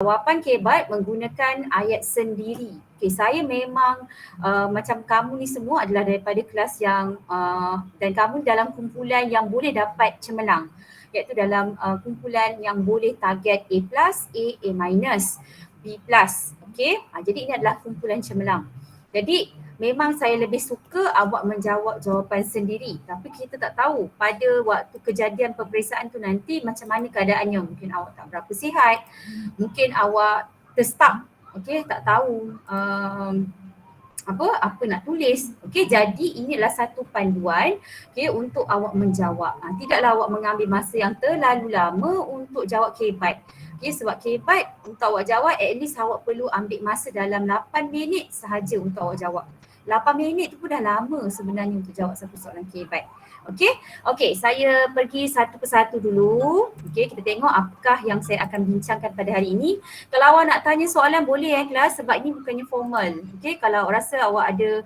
jawapan kebat menggunakan ayat sendiri. Okay, saya memang macam kamu ni semua adalah daripada kelas yang dan kamu dalam kumpulan yang boleh dapat cemerlang, iaitu dalam kumpulan yang boleh target A+, A minus, B+. Okay, jadi ini adalah kumpulan cemerlang. Jadi memang saya lebih suka awak menjawab jawapan sendiri, tapi kita tak tahu pada waktu kejadian peperiksaan tu nanti macam mana keadaannya. Mungkin awak tak berapa sihat, mungkin awak terstuck, okey, tak tahu apa nak tulis. Okey, jadi ini adalah satu panduan okey untuk awak menjawab. Tidaklah awak mengambil masa yang terlalu lama untuk jawab kebat. Okey, sebab kebat untuk awak jawab at least awak perlu ambil masa dalam 8 minit sahaja untuk awak jawab. 8 minit tu pun dah lama sebenarnya untuk jawab satu soalan kebat. Okey, saya pergi satu persatu dulu. Okey, kita tengok apakah yang saya akan bincangkan pada hari ini. Kalau awak nak tanya soalan boleh kelas, sebab ini bukannya formal. Okey, kalau awak rasa awak ada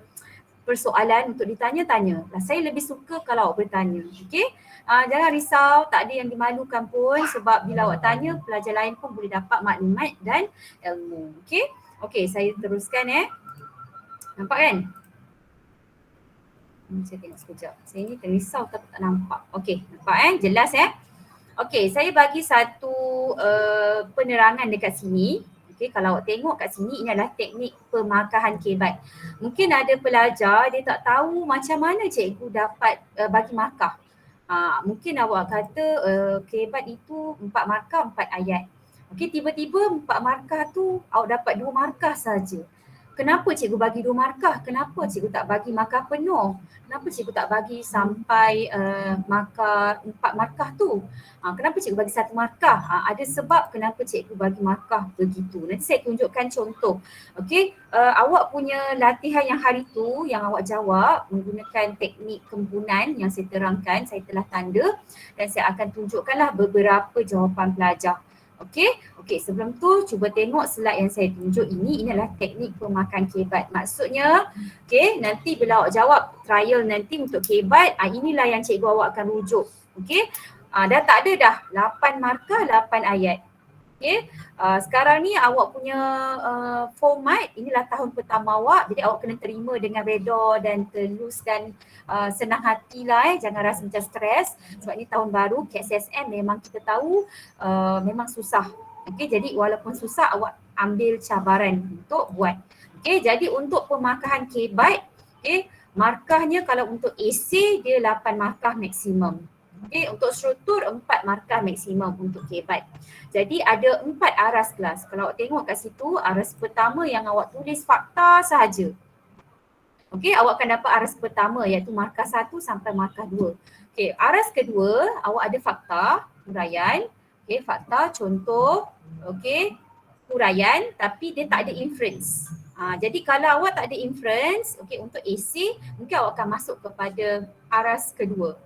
persoalan untuk ditanya, tanya. Saya lebih suka kalau awak bertanya. Okey, jangan risau, tak ada yang dimalukan pun, sebab bila awak tanya, pelajar lain pun boleh dapat maklumat dan ilmu. Okey, saya teruskan Nampak kan? Saya tengok sekejap. Saya ni terrisau tak nampak. Okey, nampak jelas Okey, saya bagi satu penerangan dekat sini. Okey, kalau awak tengok kat sini, ini adalah teknik pemakahan kebat. Mungkin ada pelajar dia tak tahu macam mana cikgu dapat bagi markah. Mungkin awak kata kebat itu 4 markah 4 ayat. Okey, tiba-tiba 4 markah tu awak dapat 2 markah saja. Kenapa cikgu bagi 2 markah? Kenapa cikgu tak bagi markah penuh? Kenapa cikgu tak bagi sampai markah 4 markah tu? Kenapa cikgu bagi 1 markah? Ada sebab kenapa cikgu bagi markah begitu. Nanti saya tunjukkan contoh. Okey, awak punya latihan yang hari tu yang awak jawab menggunakan teknik kembunan yang saya terangkan, saya telah tanda dan saya akan tunjukkanlah beberapa jawapan pelajar. Okey, sebelum tu cuba tengok slide yang saya tunjuk ini adalah teknik pemakahan kebat. Maksudnya, okey, nanti bila awak jawab trial nanti untuk kebat, inilah yang cikgu awak akan rujuk. Okey, dah tak ada dah 8 markah 8 ayat. Okey, sekarang ni awak punya format, inilah tahun pertama awak, jadi awak kena terima dengan redha dan telus dan senang hatilah jangan rasa macam stres, sebab ni tahun baru KSSM memang kita tahu memang susah. Okey, jadi walaupun susah awak ambil cabaran untuk buat. Okey, jadi untuk pemakahan kebat, okey, markahnya kalau untuk esei dia 8 markah maksimum. Okey, untuk struktur 4 markah maksimum untuk kebat. Jadi ada 4 aras kelas. Kalau awak tengok kat situ, aras pertama yang awak tulis fakta sahaja. Okey, awak akan dapat aras pertama iaitu markah 1 sampai markah 2. Okey, aras kedua awak ada fakta, huraian. Okey, fakta, contoh, okey, huraian tapi dia tak ada inference. Jadi kalau awak tak ada inference, okey, untuk esei mungkin awak akan masuk kepada aras kedua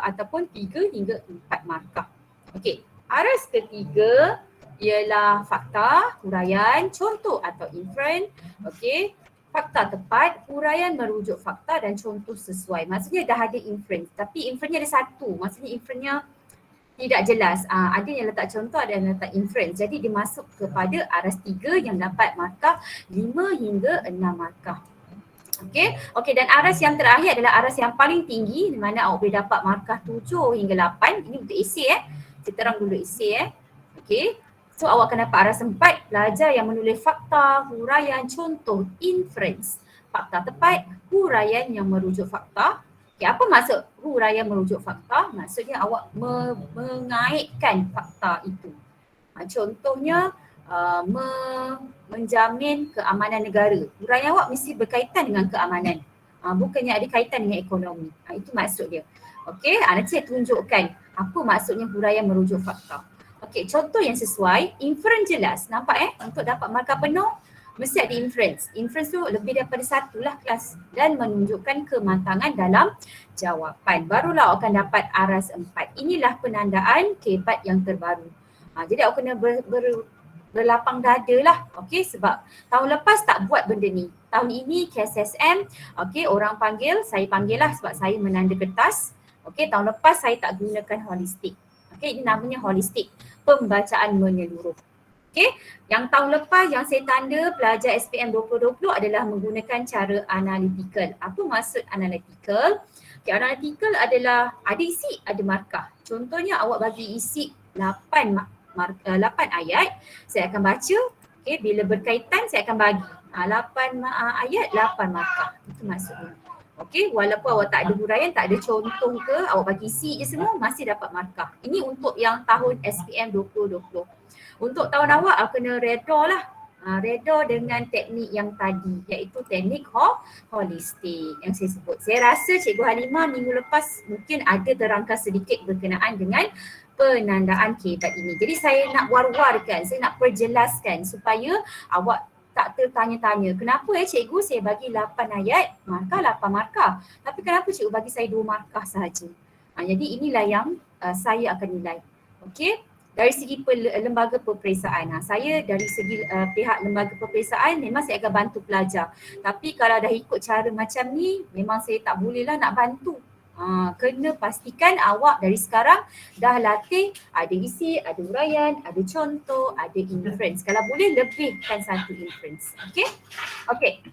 ataupun 3 hingga 4 markah. Okey, aras ketiga ialah fakta, huraian, contoh atau inference. Okey, fakta tepat, huraian merujuk fakta dan contoh sesuai. Maksudnya dah ada inference, tapi inference ada satu. Maksudnya inference tidak jelas. Ada yang letak contoh, ada yang letak inference. Jadi dia masuk kepada aras 3 yang dapat markah 5 hingga 6 markah. Okey, dan aras yang terakhir adalah aras yang paling tinggi di mana awak boleh dapat markah 7 hingga 8. Ini untuk esei Kita terang dulu esei Okey. So awak akan dapat aras 4, pelajar yang menulis fakta, huraian, contoh, inference. Fakta tepat, huraian yang merujuk fakta. Okey, apa maksud huraian merujuk fakta? Maksudnya awak mengaitkan fakta itu. Contohnya menjamin keamanan negara. Huraian awak mesti berkaitan dengan keamanan. Bukannya ada kaitan dengan ekonomi. Itu maksud dia. Okey, nanti saya tunjukkan apa maksudnya huraian merujuk fakta. Okey, contoh yang sesuai, inference jelas. Nampak Untuk dapat markah penuh, mesti ada inference. Inference tu lebih daripada 1 lah kelas dan menunjukkan kematangan dalam jawapan. Barulah awak akan dapat aras 4. Inilah penandaan kebat yang terbaru. Jadi awak kena berlapang dada lah. Okey, sebab tahun lepas tak buat benda ni. Tahun ini KSSM, okey, orang panggil, saya panggil lah sebab saya menanda kertas. Okey, tahun lepas saya tak gunakan holistik. Okey, ini namanya holistik, pembacaan menyeluruh. Okey, yang tahun lepas yang saya tanda pelajar SPM 2020 adalah menggunakan cara analytical. Apa maksud analytical? Okay, analytical adalah ada isi, ada markah. Contohnya awak bagi isi 8 ayat, saya akan baca. Okay, bila berkaitan saya akan bagi 8 ayat, 8 markah. Itu maksudnya. Okey, walaupun awak tak ada huraian, tak ada contoh ke, awak bagi isi je semua, masih dapat markah. Ini untuk yang tahun SPM 2020. Untuk tahun awal kena reda lah. Reda dengan teknik yang tadi, iaitu teknik holistik yang saya sebut. Saya rasa Cikgu Halimah minggu lepas mungkin ada terangkan sedikit berkenaan dengan penandaan kebat ini. Jadi saya nak war-warkan, saya nak perjelaskan supaya awak tak tertanya-tanya. Kenapa cikgu saya bagi 8 ayat, markah 8 markah. Tapi kenapa cikgu bagi saya 2 markah sahaja? Jadi inilah yang saya akan nilai. Okey. Dari segi lembaga peperiksaan, saya dari segi pihak lembaga peperiksaan memang saya akan bantu pelajar. Tapi kalau dah ikut cara macam ni, memang saya tak bolehlah nak bantu. Kena pastikan awak dari sekarang dah latih ada isi, ada huraian, ada contoh, ada inference. Kalau boleh lebihkan satu inference. Okey? Okey.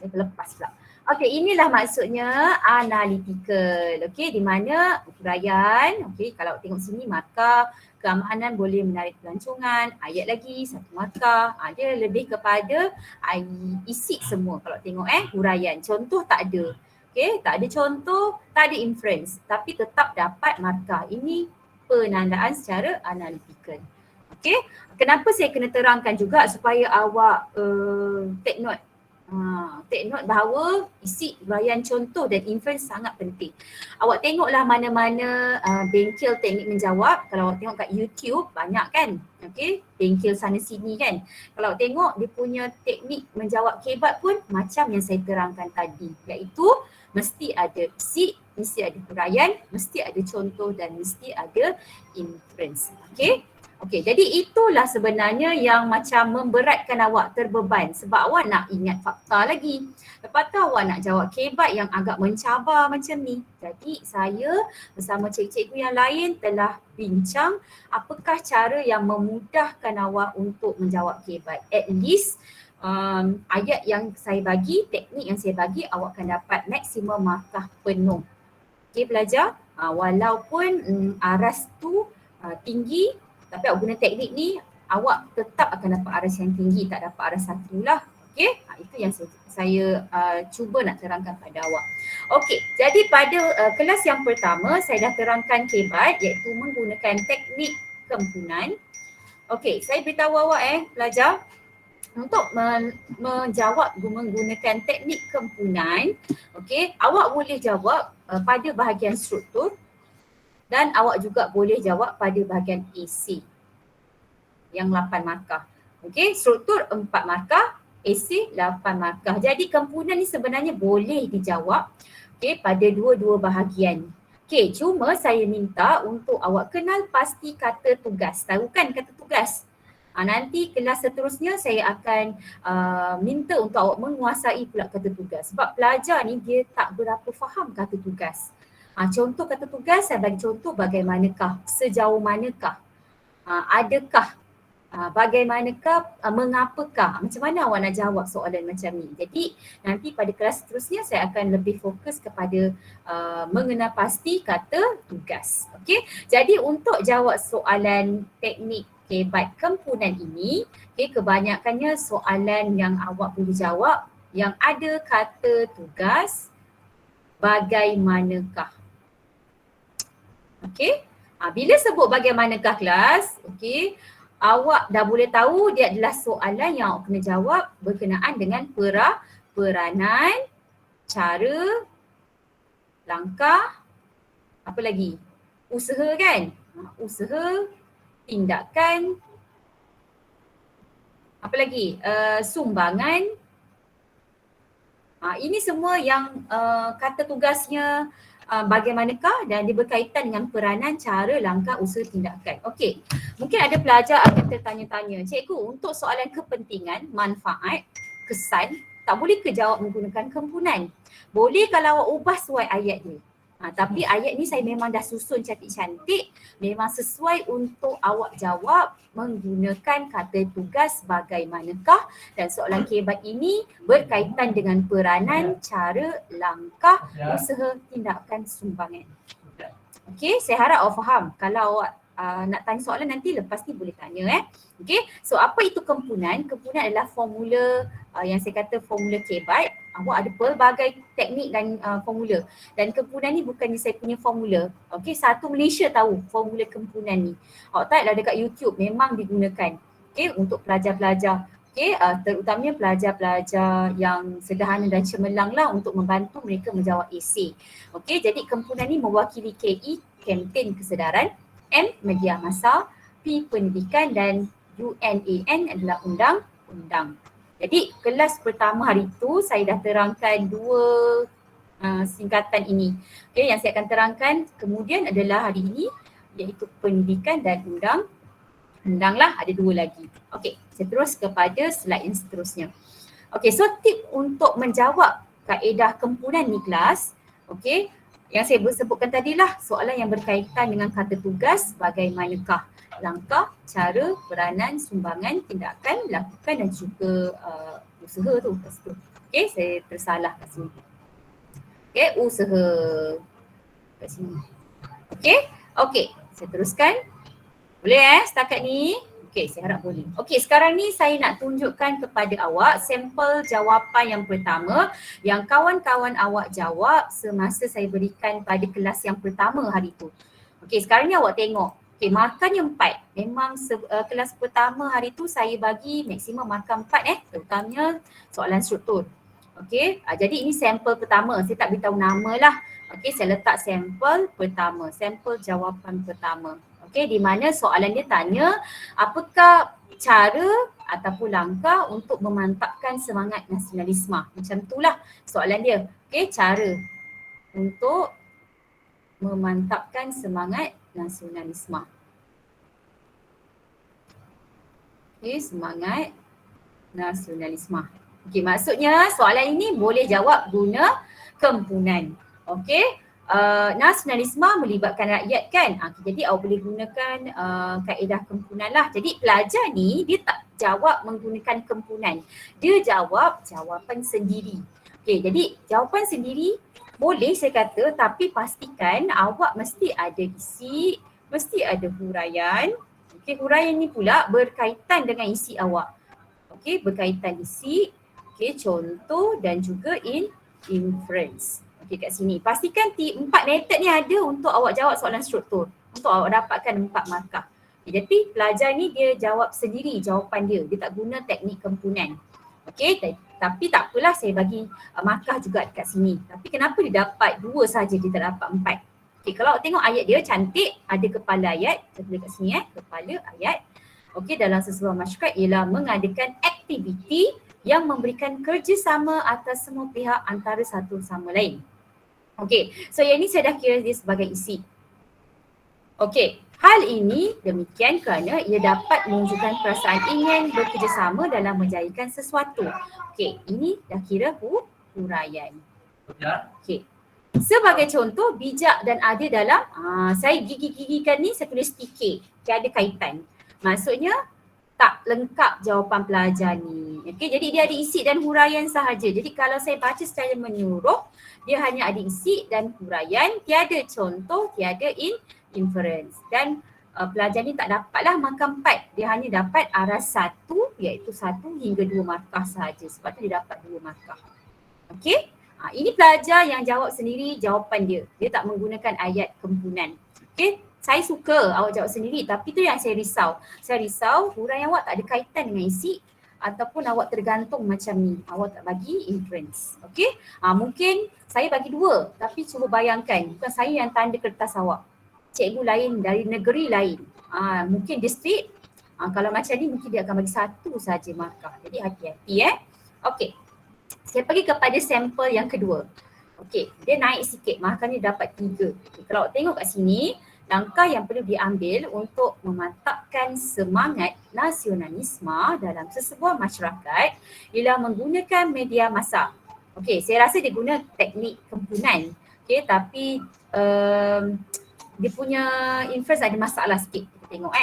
Saya terlepas pula. Okey, inilah maksudnya analytical. Okey, di mana huraian, okey, kalau tengok sini markah, keamanan boleh menarik pelancongan, ayat lagi satu markah. Dia lebih kepada isi semua kalau tengok huraian. Contoh tak ada. Okey, tak ada contoh, tak ada inference, tapi tetap dapat markah. Ini penandaan secara analytical. Okey, kenapa saya kena terangkan juga supaya awak take note. Take note bahawa isi, huraian, contoh dan inference sangat penting. Awak tengoklah mana-mana bengkel teknik menjawab. Kalau awak tengok kat YouTube banyak kan, okay? Bengkel sana sini kan. Kalau awak tengok dia punya teknik menjawab kebat pun macam yang saya terangkan tadi, iaitu mesti ada isi, mesti ada huraian, mesti ada contoh dan mesti ada inference. Okay? Okey, jadi itulah sebenarnya yang macam memberatkan awak, terbeban sebab awak nak ingat fakta lagi. Lepas tu awak nak jawab kebat yang agak mencabar macam ni. Jadi saya bersama cikgu-cikgu yang lain telah bincang apakah cara yang memudahkan awak untuk menjawab kebat. At least ayat yang saya bagi, teknik yang saya bagi, awak akan dapat maksimum markah penuh. Okey pelajar, walaupun aras tu tinggi, tapi awak guna teknik ni, awak tetap akan dapat aras yang tinggi, tak dapat aras satu lah. Okey, itu yang saya cuba nak terangkan pada awak. Okey, jadi pada kelas yang pertama saya dah terangkan kebat iaitu menggunakan teknik kempunan. Okey, saya beritahu awak pelajar, untuk menjawab menggunakan teknik kempunan, okey, awak boleh jawab pada bahagian struktur, dan awak juga boleh jawab pada bahagian AC yang 8 markah. Okey, struktur 4 markah, AC 8 markah. Jadi kempunan ni sebenarnya boleh dijawab pada dua-dua bahagian. Okey, cuma saya minta untuk awak kenal pasti kata tugas. Tahu kan kata tugas? Nanti kelas seterusnya saya akan minta untuk awak menguasai pula kata tugas. Sebab pelajar ni dia tak berapa faham kata tugas. Contoh kata tugas, saya bagi contoh bagaimanakah, sejauh manakah, adakah, bagaimanakah, mengapakah, macam mana awak nak jawab soalan macam ni. Jadi nanti pada kelas seterusnya saya akan lebih fokus kepada mengenal pasti kata tugas. Okey, jadi untuk jawab soalan teknik kebat kempunan ini, kebanyakannya soalan yang awak boleh jawab yang ada kata tugas bagaimanakah. Okey, bila sebut bagaimanakah kelas, okey, awak dah boleh tahu dia adalah soalan yang awak kena jawab berkenaan dengan peranan, cara, langkah, apa lagi? Usaha kan? Usaha, tindakan, apa lagi? Sumbangan. Ini semua yang kata tugasnya bagaimanakah dan dia berkaitan dengan peranan, cara, langkah, usaha, tindakan. Okey, mungkin ada pelajar akan tertanya-tanya, cikgu untuk soalan kepentingan, manfaat, kesan, tak boleh ke jawab menggunakan kempunan? Boleh kalau awak ubah suai ayat dia. Tapi ayat ni saya memang dah susun cantik-cantik, memang sesuai untuk awak jawab menggunakan kata tugas bagaimanakah, dan soalan kebat ini berkaitan dengan peranan, cara, langkah, usaha, tindakan, sumbangan. Okey, saya harap awak faham. Kalau awak nak tanya soalan nanti lepas ni boleh tanya. Okey, so apa itu kempunan? Kempunan adalah formula yang saya kata formula kebat. Awak ada pelbagai teknik dan formula. Dan kempunan ni bukannya saya punya formula. Okey, satu Malaysia tahu formula kempunan ni. Awak tengoklah dekat YouTube memang digunakan. Okey, untuk pelajar-pelajar. Okey, terutamanya pelajar-pelajar yang sederhana dan cemerlang lah untuk membantu mereka menjawab esei. Okey, jadi kempunan ni mewakili KE, kempen kesedaran, M, media massa, P, pendidikan, dan UNAN adalah undang-undang. Jadi kelas pertama hari tu saya dah terangkan dua singkatan ini. Okey, yang saya akan terangkan kemudian adalah hari ini iaitu pendidikan dan undang lah, ada dua lagi. Okey, saya terus kepada slide yang seterusnya. Okey, so tip untuk menjawab kaedah kempunan ni kelas, okey, yang saya sebutkan tadilah soalan yang berkaitan dengan kata tugas bagaimanakah, langkah, cara, peranan, sumbangan, tindakan, lakukan dan juga usaha tu kat situ. Okey, saya tersalah kat sini. Okey, usaha kat sini. Okey, saya teruskan. Boleh setakat ni? Okey, saya harap boleh. Okey, sekarang ni saya nak tunjukkan kepada awak sampel jawapan yang pertama yang kawan-kawan awak jawab semasa saya berikan pada kelas yang pertama hari tu. Okey, sekarang ni awak tengok. Okey, markahnya 4. Memang kelas pertama hari tu saya bagi maksimum markah 4 terutamanya soalan struktur. Okey, jadi ini sampel pertama. Saya tak beritahu nama lah. Okey, saya letak sampel pertama, sampel jawapan pertama. Okey, di mana soalan dia tanya apakah cara ataupun langkah untuk memantapkan semangat nasionalisme. Macam itulah soalan dia. Okey, cara untuk memantapkan semangat nasionalisme. Okey, semangat nasionalisme. Okey, maksudnya soalan ini boleh jawab guna kempunan. Okey. Nasionalisme melibatkan rakyat kan. Jadi awak boleh gunakan kaedah kempunan lah. Jadi pelajar ni dia tak jawab menggunakan kempunan. Dia jawab jawapan sendiri. Okey, jadi jawapan sendiri boleh saya kata, tapi pastikan awak mesti ada isi, mesti ada huraian. Okey, huraian ni pula berkaitan dengan isi awak. Okey, berkaitan isi, okey, contoh dan juga inference. Okey, kat sini. Pastikan 4 method ni ada untuk awak jawab soalan struktur. Untuk awak dapatkan 4 markah. Jadi pelajar ni dia jawab sendiri jawapan dia. Dia tak guna teknik kempunan. Okey, tapi tak apalah, saya bagi markah juga dekat sini. Tapi kenapa dia dapat 2 saja, dia tak dapat 4? Okey, kalau awak tengok ayat dia cantik, ada kepala ayat. Saya tulis kat sini kepala ayat. Okey, dalam sesebuah masyarakat ialah mengadakan aktiviti yang memberikan kerjasama atas semua pihak antara satu sama lain. Okey, so yang ni saya dah kira dia sebagai isi. Okey, hal ini demikian kerana ia dapat menunjukkan perasaan ingin bekerjasama dalam menjayakan sesuatu. Okey, ini dah kira huraian. Okey, sebagai contoh bijak dan adil dalam, saya gigi-gigikan ni saya tulis TK, ada kaitan. Maksudnya tak lengkap jawapan pelajar ni. Okey, jadi dia ada isi dan huraian sahaja. Jadi kalau saya baca secara menyeluruh, dia hanya ada isi dan huraian, tiada contoh, tiada inference. Dan pelajar ni tak dapatlah markah 4. Dia hanya dapat aras 1, iaitu 1 hingga 2 markah sahaja. Sebab tu dia dapat 2 markah. Okey, ini pelajar yang jawab sendiri jawapan dia. Dia tak menggunakan ayat kempunan. Okey, saya suka awak jawab sendiri, tapi tu yang saya risau. Saya risau huraian awak tak ada kaitan dengan isi ataupun awak tergantung macam ni. Awak tak bagi inference. Okey, mungkin saya bagi 2, tapi cuba bayangkan bukan saya yang tanda kertas awak. Cikgu lain dari negeri lain. Mungkin distrik. Kalau macam ni mungkin dia akan bagi 1 saja markah. Jadi hati-hati Okey. Saya pergi kepada sampel yang kedua. Okey, dia naik sikit, markahnya dapat 3. Okay, kalau awak tengok kat sini, langkah yang perlu diambil untuk memantapkan semangat nasionalisme dalam sesebuah masyarakat ialah menggunakan media massa. Okey, saya rasa dia guna teknik kempunan. Okay, tapi dia punya inference ada masalah sikit. Kita tengok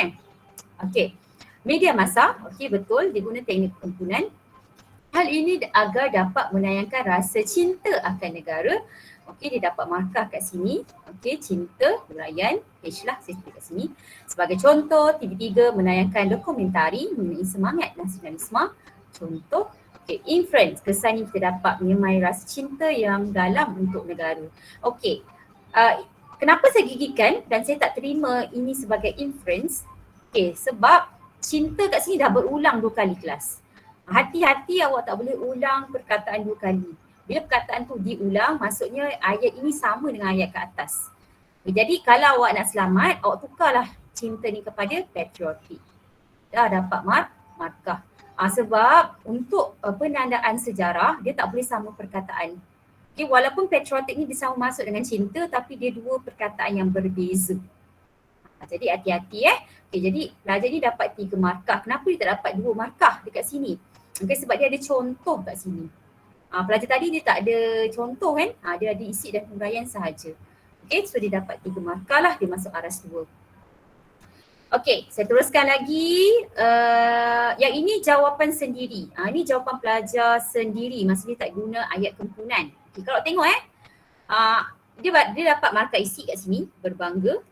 Okay. Media massa, okay betul, dia guna teknik penghimpunan. Hal ini agar dapat menayangkan rasa cinta akan negara. Okey, dia dapat markah kat sini. Okey, cinta, huraian, H lah saya tulis kat sini. Sebagai contoh, TV3 menayangkan dokumentari mengenai semangat nasionalisme. Contoh, okey, inference, kesan yang kita dapat menyemai rasa cinta yang dalam untuk negara. Okey, kenapa saya gigitkan dan saya tak terima ini sebagai inference? Okey, sebab cinta kat sini dah berulang 2 kali kelas. Hati-hati awak tak boleh ulang perkataan 2 kali. Bila perkataan tu diulang, maksudnya ayat ini sama dengan ayat ke atas. Jadi kalau awak nak selamat, awak tukarlah cinta ni kepada patriotic. Dah dapat markah. Sebab untuk penandaan sejarah, dia tak boleh sama perkataan. Okay, walaupun patriotic ni dia sama masuk dengan cinta, tapi dia 2 perkataan yang berbeza. Jadi hati-hati Okay, jadi pelajar ni dapat 3 markah. Kenapa dia tak dapat 2 markah dekat sini? Okay, sebab dia ada contoh kat sini. Pelajar tadi dia tak ada contoh kan? Dia ada isi dan huraian sahaja. Okay, so dia dapat 3 markah lah, dia masuk aras 2. Okay, saya teruskan lagi. Yang ini jawapan sendiri. Ini jawapan pelajar sendiri, maksudnya tak guna ayat kempunan. Okay, kalau tengok dia dapat markah isi kat sini, berbangga.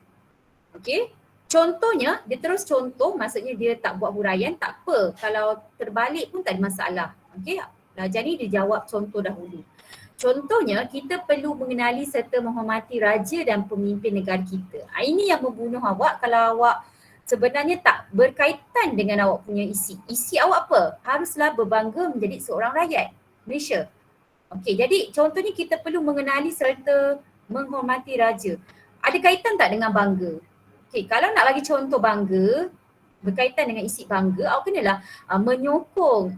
Okay, contohnya dia terus contoh, maksudnya dia tak buat huraian, tak apa. Kalau terbalik pun tak ada masalah. Okay, pelajar ni dia jawab contoh dahulu. Contohnya, kita perlu mengenali serta menghormati raja dan pemimpin negara kita. Ini yang membunuh awak kalau awak sebenarnya tak berkaitan dengan awak punya isi. Isi awak apa? Haruslah berbangga menjadi seorang rakyat Malaysia. Okey, jadi contohnya kita perlu mengenali serta menghormati raja. Ada kaitan tak dengan bangga? Okey, kalau nak bagi contoh bangga, berkaitan dengan isi bangga, awak kenalah menyokong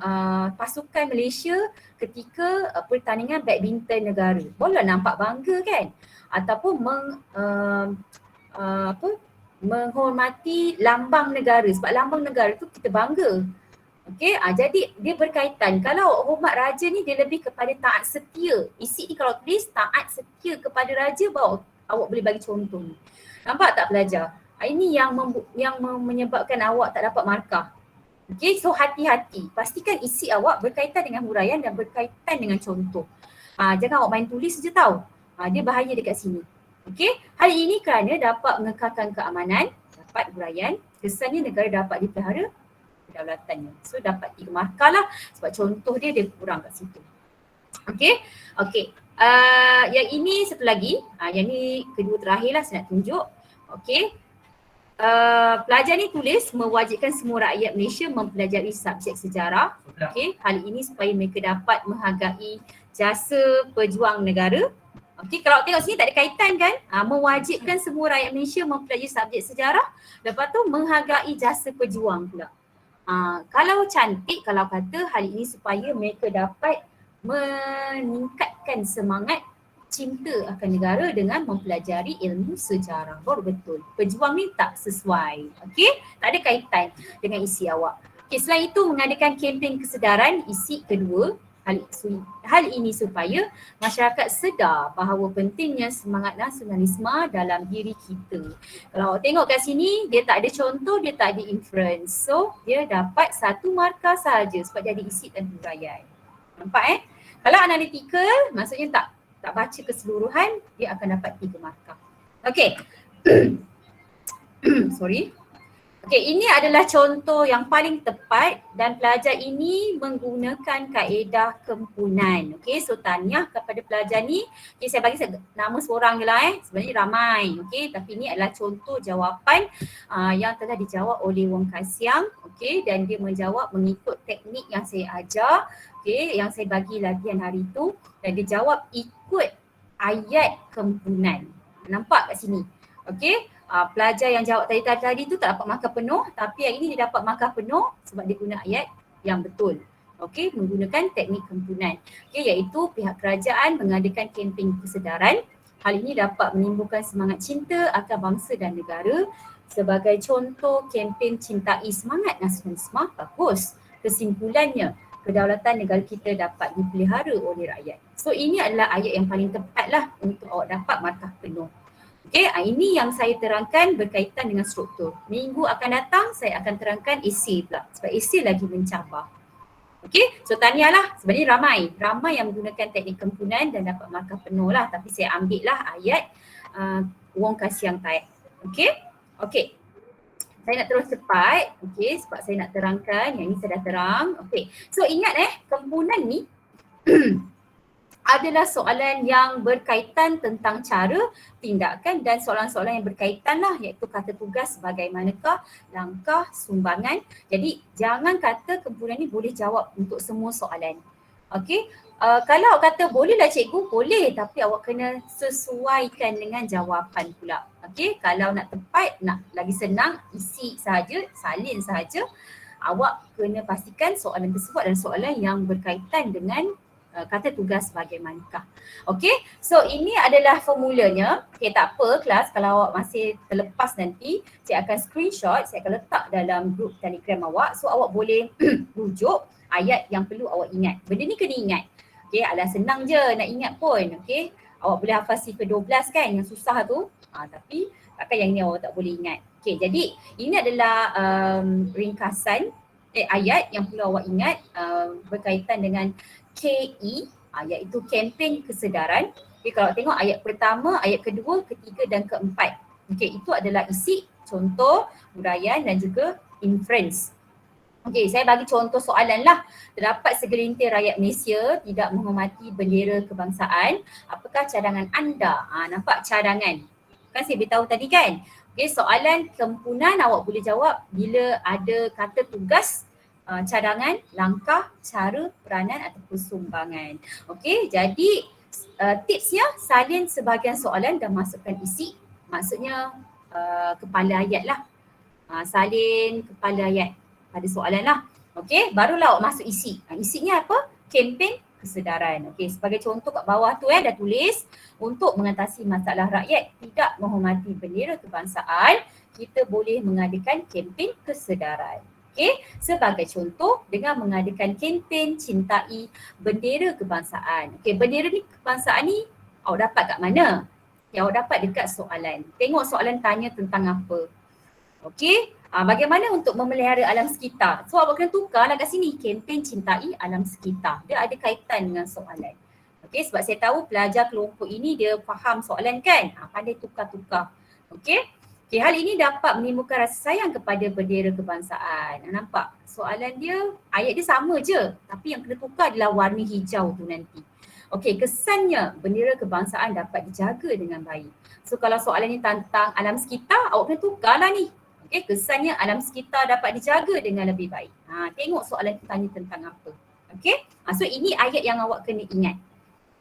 pasukan Malaysia ketika pertandingan badminton negara. Boleh nampak bangga kan? Ataupun menghormati lambang negara, sebab lambang negara tu kita bangga. Okey, jadi dia berkaitan. Kalau hormat raja ni dia lebih kepada taat setia. Isi ni kalau tulis taat setia kepada raja, baru awak boleh bagi contoh ni. Nampak tak pelajar? Ini yang menyebabkan awak tak dapat markah. Okay, so hati-hati. Pastikan isi awak berkaitan dengan huraian dan berkaitan dengan contoh. Jangan awak main tulis saja tau. Dia bahaya dekat sini. Okay, hal ini kerana dapat mengekalkan keamanan, dapat huraian, kesannya negara dapat dipelihara kedaulatannya. So dapat 3 markah lah sebab contoh dia kurang kat situ. Okay. Yang ini satu lagi. Yang ni kedua terakhir lah saya nak tunjuk. Okay. Pelajar ni tulis mewajibkan semua rakyat Malaysia mempelajari subjek sejarah. Okay. Hal ini supaya mereka dapat menghargai jasa pejuang negara. Okay. Kalau tengok sini tak ada kaitan kan? Mewajibkan semua rakyat Malaysia mempelajari subjek sejarah. Lepas tu menghargai jasa pejuang pula. Kalau cantik, kalau kata hal ini supaya mereka dapat meningkatkan semangat cinta akan negara dengan mempelajari ilmu sejarah. Baru betul. Pejuang ni tak sesuai. Okey? Tak ada kaitan dengan isi awak. Okey, selain itu mengadakan kempen kesedaran isi kedua. Hal ini supaya masyarakat sedar bahawa pentingnya semangat nasionalisme dalam diri kita. Kalau tengok kat sini, dia tak ada contoh, dia tak ada inference. So, dia dapat 1 markah sahaja sebab dia ada isi dan huraian. Nampak Kalau analytical, maksudnya tak baca keseluruhan, dia akan dapat 3 markah. Okey. Sorry. Okey, ini adalah contoh yang paling tepat dan pelajar ini menggunakan kaedah kempunan. Okey, so tahniah kepada pelajar ni. Okey, saya bagi nama seorang je lah Sebenarnya ramai. Okey, tapi ini adalah contoh jawapan yang telah dijawab oleh Wong Kasiang. Okey, dan dia menjawab mengikut teknik yang saya ajar. Okey, yang saya bagi latihan hari tu, dan dia jawab ikut ayat kempunan. Nampak kat sini. Okey, pelajar yang jawab tadi tu tak dapat markah penuh, tapi yang ini dia dapat markah penuh sebab dia guna ayat yang betul. Okey, menggunakan teknik kempunan. Okey, iaitu pihak kerajaan mengadakan kempen kesedaran. Hal ini dapat menimbulkan semangat cinta akan bangsa dan negara. Sebagai contoh, kempen cintai semangat nasionalisme bagus. Kesimpulannya, kedaulatan negara kita dapat dipelihara oleh rakyat. So ini adalah ayat yang paling tepat lah untuk awak dapat markah penuh. Okey, ini yang saya terangkan berkaitan dengan struktur. Minggu akan datang saya akan terangkan esei pula sebab esei lagi mencabar. Okey, so tahniahlah. Sebenarnya ramai yang menggunakan teknik kempunan dan dapat markah penuh lah, tapi saya ambil lah ayat Wong Kasiang Taek. Okey. Saya nak terus cepat, sebab saya nak terangkan, yang ini saya dah terang. So ingat kempunan ni adalah soalan yang berkaitan tentang cara, tindakan dan soalan-soalan yang berkaitan lah, iaitu kata tugas bagaimanakah, langkah, sumbangan. Jadi jangan kata kempunan ni boleh jawab untuk semua soalan. Kalau awak kata bolehlah cikgu, boleh, tapi awak kena sesuaikan dengan jawapan pula. Kalau nak tepat, nak lagi senang, isi sahaja, salin sahaja, awak kena pastikan soalan tersebut adalah soalan yang berkaitan dengan kata tugas bagaimanakah. So ini adalah formulanya. Tak apa kelas, kalau awak masih terlepas nanti, saya akan screenshot, saya akan letak dalam grup Telegram awak. So awak boleh rujuk ayat yang perlu awak ingat. Benda ni kena ingat. Alah senang je nak ingat pun. Awak boleh hafal sifar 12 kan, yang susah tu. Tapi takkan yang ni awak tak boleh ingat. Jadi ini adalah ringkasan ayat yang perlu awak ingat berkaitan dengan KE, iaitu kempen kesedaran. Kalau tengok ayat pertama, ayat kedua, ketiga dan keempat. Itu adalah isi, contoh, huraian dan juga inference. Saya bagi contoh soalan lah. Terdapat segelintir rakyat Malaysia tidak menghormati bendera kebangsaan. Apakah cadangan anda? Nampak cadangan? Kan saya beritahu tadi kan? Soalan kempunan awak boleh jawab bila ada kata tugas, cadangan, langkah, cara, peranan ataupun sumbangan. Jadi tipsnya salin sebahagian soalan dan masukkan isi. Maksudnya kepala ayat lah. Salin kepala ayat pada soalan lah. Barulah awak masuk isi. Isinya apa? Kempen kesedaran. Sebagai contoh kat bawah tu dah tulis, untuk mengatasi masalah rakyat tidak menghormati bendera kebangsaan, kita boleh mengadakan kempen kesedaran. Sebagai contoh, dengan mengadakan kempen cintai bendera kebangsaan. Bendera ni kebangsaan ni awak dapat kat mana? Awak dapat dekat soalan. Tengok soalan tanya tentang apa. Bagaimana untuk memelihara alam sekitar? So awak kena tukarlah kat sini, kempen cintai alam sekitar. Dia ada kaitan dengan soalan. Sebab saya tahu pelajar kelompok ini dia faham soalan kan? Pandai tukar-tukar. Hal ini dapat menimbulkan rasa sayang kepada bendera kebangsaan. Nampak? Soalan dia, ayat dia sama je. Tapi yang kena tukar adalah warna hijau tu nanti. Kesannya bendera kebangsaan dapat dijaga dengan baik. So kalau soalan ni tentang alam sekitar, awak kena tukarlah ni. Kesannya alam sekitar dapat dijaga dengan lebih baik. Tengok soalan tu tanya tentang apa. So ini ayat yang awak kena ingat.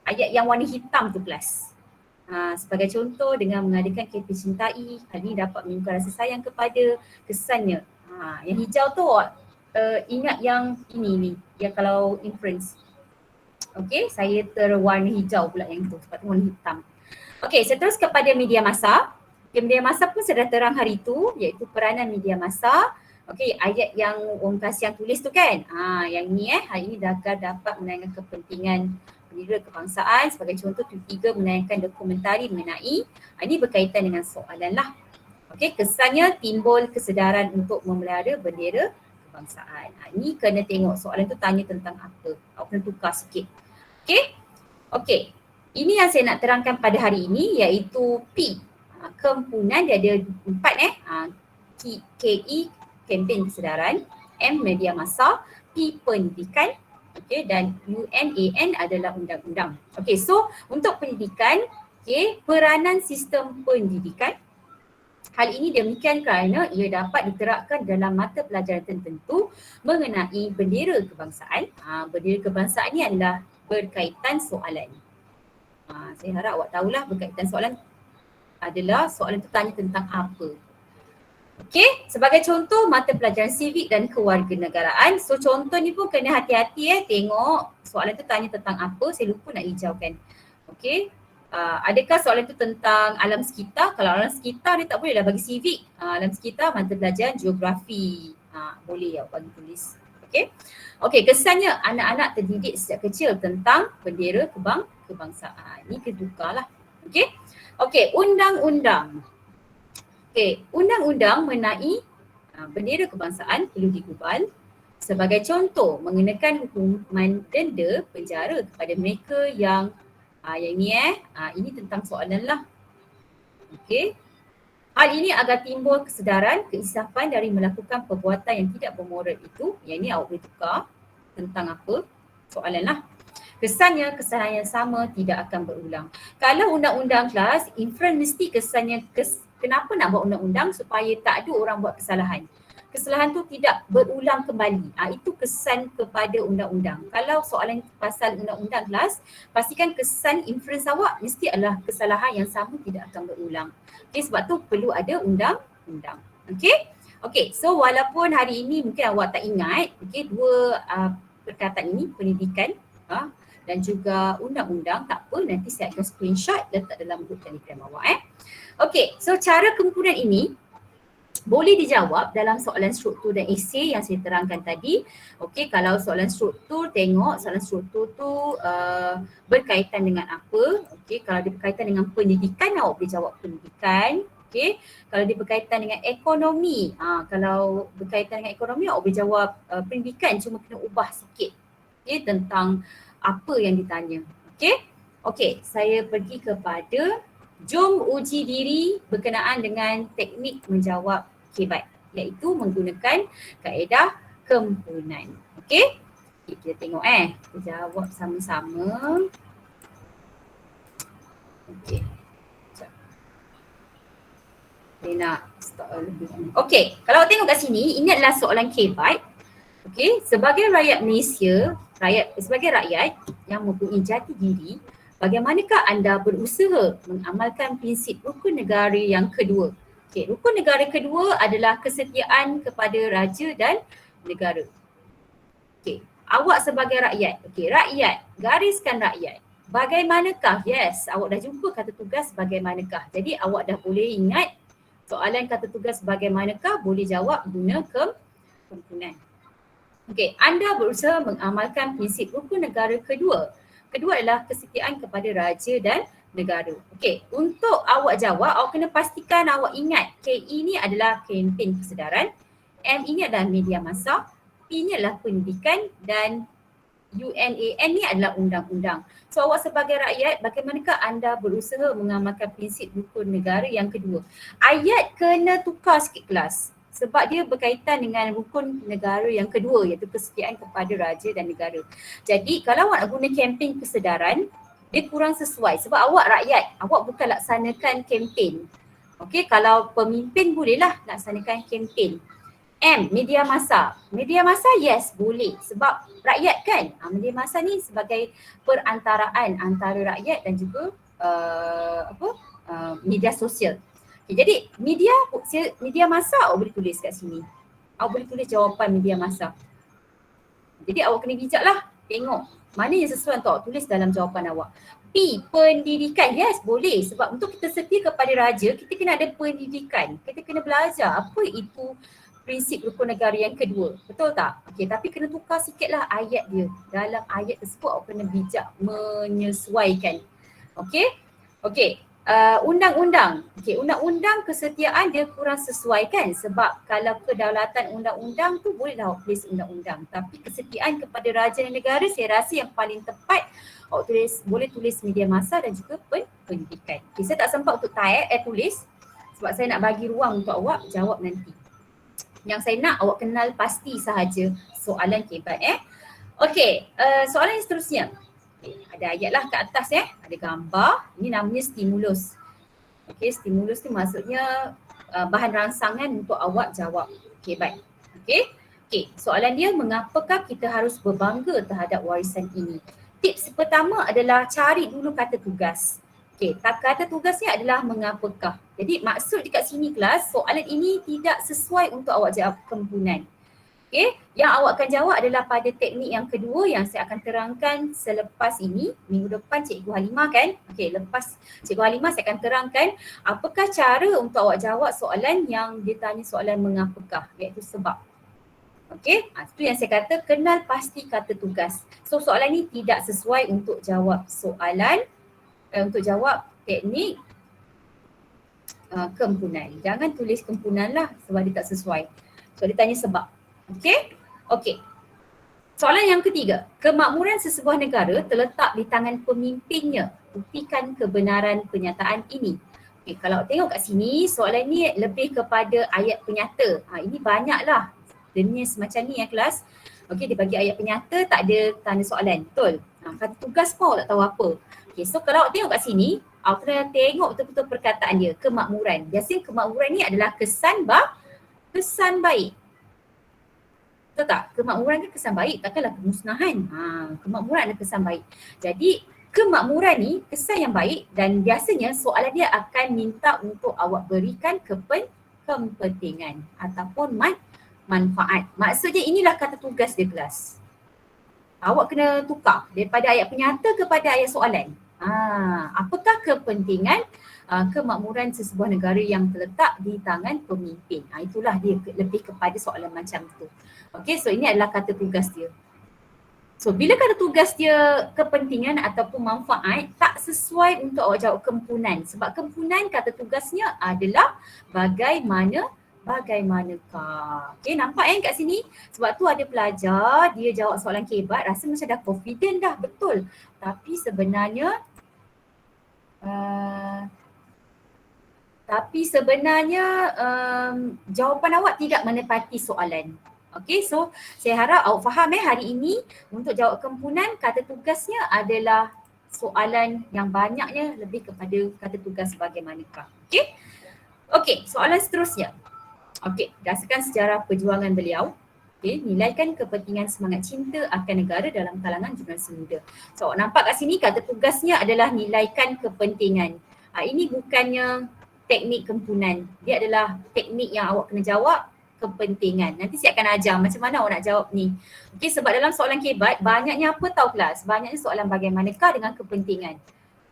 Ayat yang warna hitam tu kelas. Sebagai contoh, dengan mengadakan kempen cintai, hal ini dapat menimbulkan rasa sayang kepada kesannya. Yang hijau tu ingat yang ini ni, yang kalau inference. Saya terwarna hijau pula yang tu, sebab tu warna hitam. Saya terus kepada media massa. Media massa pun sudah terang hari tu, iaitu peranan media massa. Ayat yang Wong Kasiang tulis tu kan. Yang ni hari ini dapat menayangkan kepentingan bendera kebangsaan. Sebagai contoh, TV3 menayangkan dokumentari mengenai, ini berkaitan dengan soalan lah. Kesannya timbul kesedaran untuk memelihara bendera kebangsaan. Ini kena tengok soalan tu tanya tentang apa. Awak kena tukar sikit. Ini yang saya nak terangkan pada hari ini, iaitu P. Kempunan dia ada 4 KE, kempen kesedaran, M, media massa, P, pendidikan, dan UNAN adalah undang-undang. So untuk pendidikan, peranan sistem pendidikan. Hal ini demikian kerana ia dapat diterapkan dalam mata pelajaran tertentu mengenai bendera kebangsaan. Bendera kebangsaan ni adalah berkaitan soalan. Saya harap awak tahulah berkaitan soalan adalah soalan tu tanya tentang apa. Sebagai contoh, mata pelajaran civic dan kewarganegaraan. So contoh ni pun kena hati-hati tengok soalan tu tanya tentang apa. Saya lupa nak hijaukan. Adakah soalan tu tentang alam sekitar? Kalau alam sekitar dia tak boleh lah bagi civic. Alam sekitar, mata pelajaran geografi. Boleh awak bagi tulis. Okey. Okey, kesannya anak-anak terdidik sejak kecil tentang bendera kebangsaan. Ini kedukalah. Okey. Okey, undang-undang. Okey, undang-undang mengenai bendera kebangsaan perlu digubal. Sebagai contoh, mengenakan hukuman denda penjara kepada mereka yang ini tentang soalan lah. Okey. Hal ini agar timbul kesedaran, keinsafan dari melakukan perbuatan yang tidak bermoral itu. Yang ini awak boleh tukar tentang apa? Soalan lah. Kesannya kesalahan yang sama tidak akan berulang. Kalau undang-undang kelas, inference mesti kesannya kenapa nak buat undang-undang supaya tak ada orang buat kesalahan. Kesalahan tu tidak berulang kembali. Itu kesan kepada undang-undang. Kalau soalan pasal undang-undang kelas, pastikan kesan inference awak mesti adalah kesalahan yang sama tidak akan berulang. Okay, sebab tu perlu ada undang-undang. Okay? Okay, so walaupun hari ini mungkin awak tak ingat, okay, dua perkataan ini, pendidikan dan juga undang-undang, tak apa, nanti saya akan screenshot letak dalam grup Telegram awak. Okay, so cara kemungkinan ini boleh dijawab dalam soalan struktur dan esei yang saya terangkan tadi. Okey, kalau soalan struktur, tengok soalan struktur tu berkaitan dengan apa. Okey, kalau dia berkaitan dengan pendidikan, awak boleh jawab pendidikan. Okey, kalau dia berkaitan dengan ekonomi, kalau berkaitan dengan ekonomi, awak boleh jawab pendidikan, cuma kena ubah sikit. Okey, tentang apa yang ditanya. Okey, okey, saya pergi kepada jom uji diri berkenaan dengan teknik menjawab KBAT, iaitu menggunakan kaedah kempunan. Okey? Kita tengok kita jawab sama-sama. Okey. Saya nak start lebih. Okey, kalau tengok kat sini, ini adalah soalan KBAT. Okey, sebagai rakyat Malaysia, sebagai rakyat yang mempunyai jati diri, bagaimanakah anda berusaha mengamalkan prinsip rukun negara yang kedua? Okey, rukun negara kedua adalah kesetiaan kepada raja dan negara. Okey, awak sebagai rakyat, okey, rakyat, gariskan rakyat. Bagaimanakah? Yes, awak dah jumpa kata tugas bagaimanakah. Jadi awak dah boleh ingat soalan kata tugas bagaimanakah, boleh jawab guna kempunan. Okey, anda berusaha mengamalkan prinsip rukun negara kedua. Kedua adalah kesetiaan kepada raja dan negara. Okey, untuk awak jawab, awak kena pastikan awak ingat KE ni adalah kempen kesedaran, M ini adalah media massa, P ini adalah pendidikan dan UNAN ni adalah undang-undang. So awak sebagai rakyat, bagaimanakah anda berusaha mengamalkan prinsip rukun negara yang kedua? Ayat kena tukar sikit kelas. Sebab dia berkaitan dengan rukun negara yang kedua, iaitu kesetiaan kepada raja dan negara. Jadi kalau awak nak guna kempen kesedaran, dia kurang sesuai sebab awak rakyat, awak bukan laksanakan kempen. Okey, kalau pemimpin bolehlah laksanakan kempen. M, media massa. Media massa yes, boleh sebab rakyat kan. Media massa ni sebagai perantaraan antara rakyat dan juga media sosial. Jadi media massa awak boleh tulis kat sini. Awak boleh tulis jawapan media massa. Jadi awak kena bijaklah tengok mana yang sesuai untuk awak tulis dalam jawapan awak. P, pendidikan. Yes, boleh. Sebab untuk kita setia kepada raja, kita kena ada pendidikan. Kita kena belajar apa itu prinsip rukun negara yang kedua. Betul tak? Okey, tapi kena tukar sikitlah ayat dia. Dalam ayat tersebut awak kena bijak menyesuaikan. Okey? Okey. Undang-undang. Okey, undang-undang kesetiaan dia kurang sesuai kan, sebab kalau kedaulatan undang-undang tu bolehlah awak tulis undang-undang, tapi kesetiaan kepada raja dan negara saya rasa yang paling tepat awak boleh tulis media massa dan juga pendidikan. Okay, saya tak sempat untuk tulis sebab saya nak bagi ruang untuk awak jawab nanti. Yang saya nak awak kenal pasti sahaja soalan KBAT. Okey, soalan yang seterusnya. Ada ayat lah kat atas ada gambar. Ini namanya stimulus. Okey, stimulus ni maksudnya bahan rangsangan untuk awak jawab KBAT. Okey. Okey, soalan dia, mengapakah kita harus berbangga terhadap warisan ini? Tips pertama adalah cari dulu kata tugas. Okey, kata tugas ni adalah mengapakah. Jadi maksud dekat sini kelas, soalan ini tidak sesuai untuk awak jawab kempunan. Okay, yang awak akan jawab adalah pada teknik yang kedua yang saya akan terangkan selepas ini. Minggu depan Cikgu Halimah kan? Okay, lepas Cikgu Halimah saya akan terangkan apakah cara untuk awak jawab soalan yang dia tanya soalan mengapakah, iaitu sebab. Okey, itu yang saya kata kenal pasti kata tugas. So soalan ni tidak sesuai untuk jawab soalan, untuk jawab teknik kempunan. Jangan tulis kempunan lah sebab dia tak sesuai. So dia tanya sebab. Okey? Okey. Soalan yang ketiga, kemakmuran sesebuah negara terletak di tangan pemimpinnya. Buktikan kebenaran pernyataan ini. Okay, kalau tengok kat sini, soalan ni lebih kepada ayat penyata. Ini banyaklah jenis macam ni ya kelas. Okey, dia bagi ayat penyata, tak ada tanda soalan. Betul? Kata tugas pun tak tahu apa. Okay, so kalau tengok kat sini, awak kena tengok betul-betul perkataan dia, kemakmuran. Biasanya kemakmuran ni adalah kesan baik. Betul tak? Kemakmuran kan kesan baik, takkanlah kemusnahan. Kemakmuran adalah kesan baik. Jadi kemakmuran ni kesan yang baik dan biasanya soalan dia akan minta untuk awak berikan kepentingan ataupun manfaat. Maksudnya inilah kata tugas dia kelas. Awak kena tukar daripada ayat penyata kepada ayat soalan. Apakah kepentingan kemakmuran sesebuah negara yang terletak di tangan pemimpin? Itulah dia lebih kepada soalan macam tu. Okey, so ini adalah kata tugas dia. So bila kata tugas dia kepentingan ataupun manfaat, tak sesuai untuk awak jawab kempunan. Sebab kempunan kata tugasnya adalah bagaimanakah. Okay, nampak kat sini? Sebab tu ada pelajar, dia jawab soalan kebat, rasa macam dah confident dah, betul. Tapi sebenarnya jawapan awak tidak menepati soalan. Okay, so saya harap awak faham hari ini untuk jawab kempunan kata tugasnya adalah soalan yang banyaknya lebih kepada kata tugas bagaimanakah. Okay, okay, soalan seterusnya. Okay, berdasarkan sejarah perjuangan beliau, okay, nilaikan kepentingan semangat cinta akan negara dalam kalangan generasi muda. So awak nampak kat sini kata tugasnya adalah nilaikan kepentingan. Ini bukannya teknik kempunan. Dia adalah teknik yang awak kena jawab kepentingan. Nanti saya akan ajar macam mana awak nak jawab ni. Okey, sebab dalam soalan kebat banyaknya apa tahu kelas? Banyaknya soalan bagaimanakah dengan kepentingan.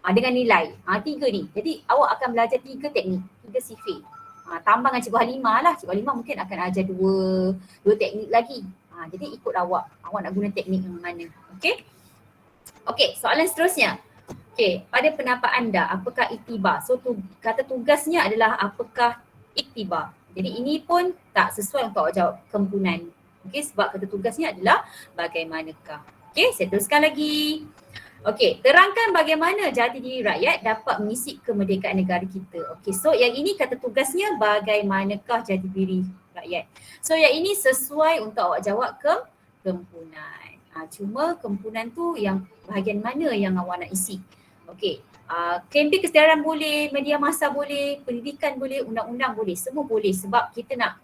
Dengan nilai. 3 ni. Jadi awak akan belajar 3 teknik, 3 sifir. Tambah dengan Cikgu Halimah lah. Cikgu Halimah mungkin akan ajar dua teknik lagi. Jadi ikut awak. Awak nak guna teknik yang mana. Okey? Okey, soalan seterusnya. Okey, pada pendapat anda, apakah iktibar? So kata tugasnya adalah apakah iktibar? Jadi ini pun tak sesuai untuk awak jawab kempunan. Okey, sebab kata tugasnya adalah bagaimanakah. Okey, saya teruskan lagi. Okey, terangkan bagaimana jati diri rakyat dapat mengisi kemerdekaan negara kita. Okey, so yang ini kata tugasnya bagaimanakah jati diri rakyat. So yang ini sesuai untuk awak jawab kempunan. Cuma kempunan tu yang bahagian mana yang awak nak isi. Okey, kempen kesedaran boleh, media massa boleh, pendidikan boleh, undang-undang boleh, semua boleh sebab kita nak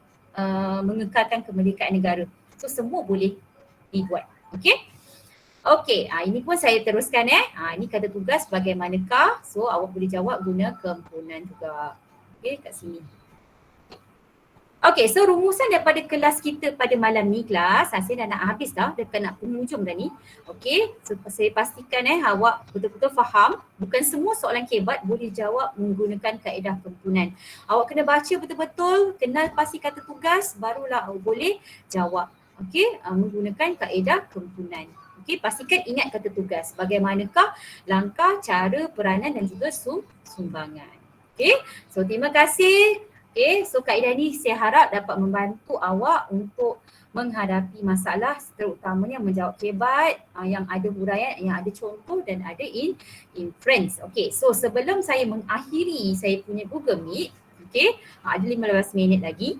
mengekalkan kemerdekaan negara. So semua boleh dibuat. Okey. Okey, ini pun saya teruskan ini kata tugas bagaimanakah. So awak boleh jawab guna kempunan juga. Okey, kat sini. Okey, so rumusan daripada kelas kita pada malam ni kelas, saya dah nak habis dah, dekat nak penghujung dah ni. Okey, so saya pastikan awak betul-betul faham, bukan semua soalan kebat boleh jawab menggunakan kaedah kempunan. Awak kena baca betul-betul, kenal pasti kata tugas, barulah awak boleh jawab. Okey, menggunakan kaedah kempunan. Okey, pastikan ingat kata tugas. Bagaimanakah langkah, cara, peranan dan juga sumbangan. Okey, so terima kasih. Okay, so kaedah ni saya harap dapat membantu awak untuk menghadapi masalah terutamanya menjawab kebat yang ada huraian, yang ada contoh dan ada inference. Okay, so sebelum saya mengakhiri saya punya Google Meet, okay, ada 15 minit lagi.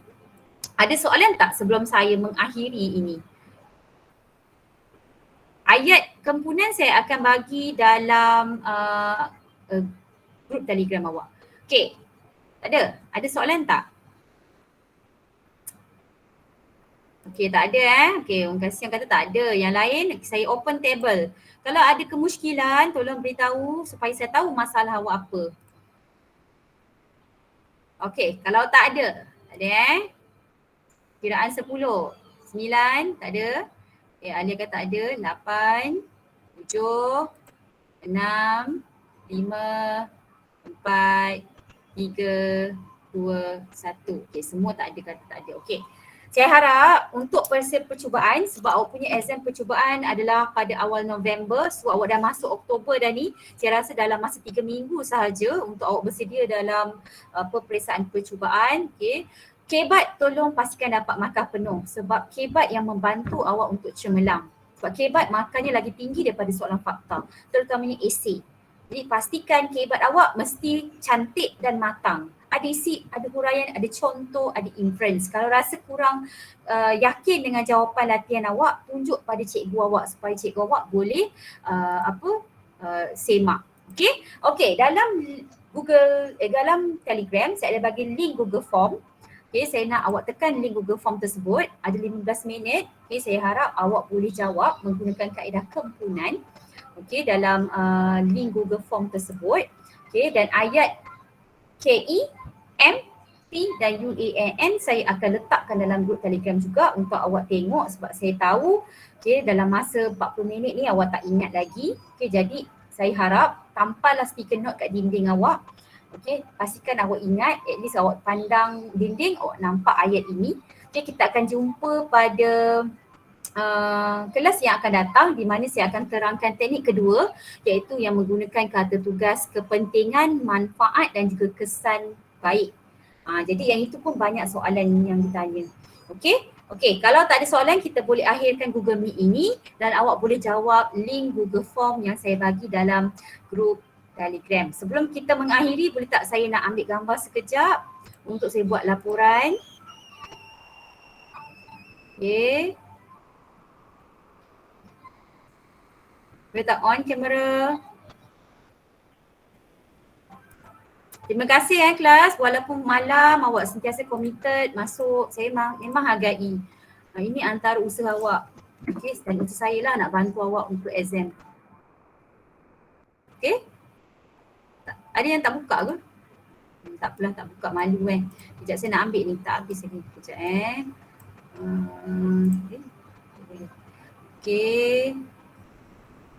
Ada soalan tak sebelum saya mengakhiri ini? Ayat kempunan saya akan bagi dalam grup Telegram awak. Okay. Tak ada? Ada soalan tak? Okey, tak ada Okey, orang kasih yang kata tak ada. Yang lain, saya open table. Kalau ada kemusykilan, tolong beritahu supaya saya tahu masalah awak apa. Okey, kalau tak ada kiraan 10, 9, tak ada. Alia kata tak ada, 8, 7, 6, 5, 4, 3, 2, 1. Okey, semua tak ada kata tak ada. Okey. Saya harap untuk percubaan, sebab awak punya exam percubaan adalah pada awal November, so awak dah masuk Oktober dah ni, saya rasa dalam masa 3 minggu sahaja untuk awak bersedia dalam peperiksaan percubaan. Okay. KBAT tolong pastikan dapat markah penuh sebab KBAT yang membantu awak untuk cemerlang. Sebab KBAT markahnya lagi tinggi daripada soalan fakta, terutamanya esei. Jadi pastikan KBAT awak mesti cantik dan matang. Ada isi, ada huraian, ada contoh, ada inference. Kalau rasa kurang yakin dengan jawapan latihan awak, tunjuk pada cikgu awak supaya cikgu awak boleh semak. Okey, dalam dalam Telegram saya ada bagi link Google Form. Okay, saya nak awak tekan link Google Form tersebut, ada 15 minit. Okay, saya harap awak boleh jawab menggunakan kaedah kempunan. Okay, dalam link Google Form tersebut. Okay, dan ayat KE, M, T dan UANN saya akan letakkan dalam grup Telegram juga untuk awak tengok sebab saya tahu dalam masa 40 minit ni awak tak ingat lagi. Jadi saya harap tampallah stiker note kat dinding awak. Pastikan awak ingat, at least awak pandang dinding, awak nampak ayat ini. Kita akan jumpa pada kelas yang akan datang di mana saya akan terangkan teknik kedua iaitu yang menggunakan kata tugas kepentingan, manfaat dan juga kesan baik. Jadi yang itu pun banyak soalan yang ditanya. Okey, kalau tak ada soalan kita boleh akhirkan Google Meet ini dan awak boleh jawab link Google Form yang saya bagi dalam grup Telegram. Sebelum kita mengakhiri, boleh tak saya nak ambil gambar sekejap untuk saya buat laporan. Okey. Boleh tak on kamera? Terima kasih kelas, walaupun malam awak sentiasa committed masuk, saya memang hargai. Ini antara usaha awak. Dan usaha saya lah nak bantu awak untuk exam. Ada yang tak buka ke? Tak apalah, tak buka, malu Sekejap saya nak ambil ni, tak habis lagi. Sekejap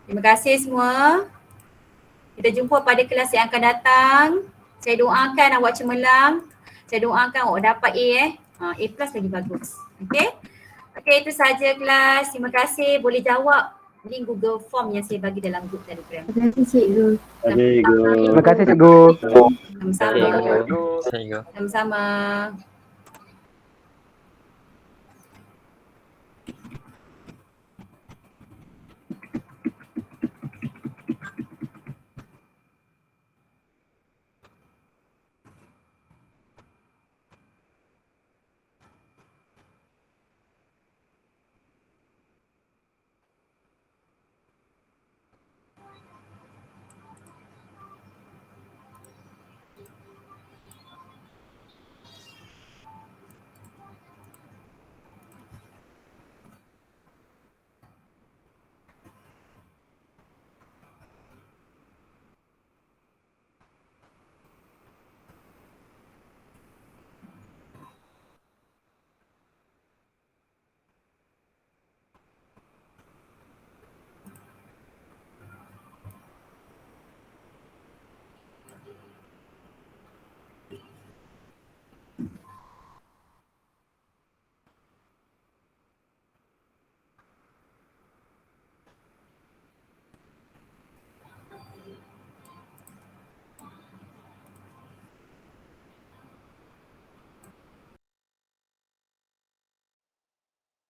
Terima kasih semua. Kita jumpa pada kelas yang akan datang. Saya doakan awak cemerlang. Saya doakan awak dapat A. A plus lagi bagus. Okey, itu sahaja kelas. Terima kasih. Boleh jawab link Google Form yang saya bagi dalam grup Telegram. Terima kasih cikgu. Terima kasih cikgu. Sama-sama. Sama-sama.